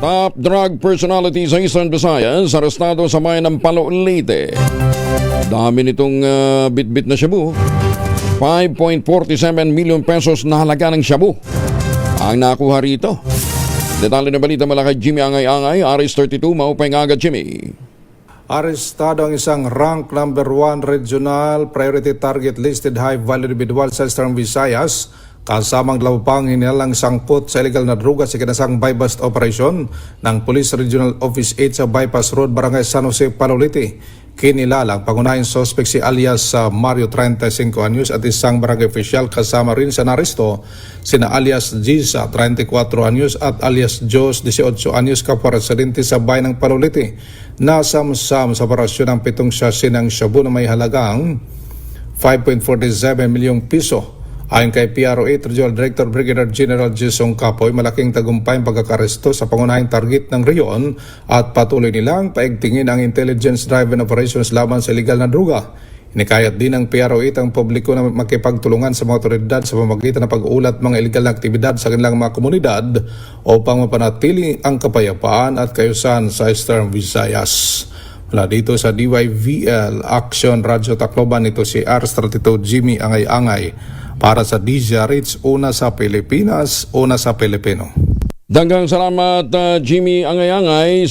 Top drug personality sa Eastern Visayas, arestado sa bayan ng Palo, Leyte. Dami nitong bit-bit na shabu. 5.47 million pesos na halaga ng shabu ang nakuha rito. Detalye na balita mula kay Jimmy Angay-Angay, RS32, maupay nga agad Jimmy. Arestado ang isang rank number 1 regional priority target listed high value individual sa Eastern Visayas kasamang dalawang hinilalang sangkot sa illegal na droga sa kinasang bypass operation ng Police Regional Office 8 sa Bypass Road, Barangay San Jose, Palo, Leyte. Kinilalang pangunahing suspect si alias Mario 35 anyos at isang barangay official, kasama rin sa naresto sina alias Giza 34 anyos at alias Jos 18 anyos, kapwa residente sa bayan ng Palo, Leyte. Nasamsam sa operasyon ng 7 sachet ng shabu na may halagang 5.47 milyong piso. Ayon kay PRO8 Regional Director Brigadier General Jason Capoy, malaking tagumpay ang pagkakaresto sa pangunahing target ng reyon at patuloy nilang paigtingin ang intelligence-driven operations laban sa illegal na droga. Inikayat din ng PRO8 ang publiko na makipagtulungan sa mga otoridad sa pamamagitan ng pag-uulat mga illegal na aktibidad sa kanilang mga komunidad upang mapanatili ang kapayapaan at kayusan sa Eastern Visayas. Mula dito sa DYVL Action Radyo Tacloban, ito si R32 Jimmy Angay-Angay para sa DZRH, una sa Pilipinas, una sa Pilipino. Daghang salamat Jimmy Angay-Angay.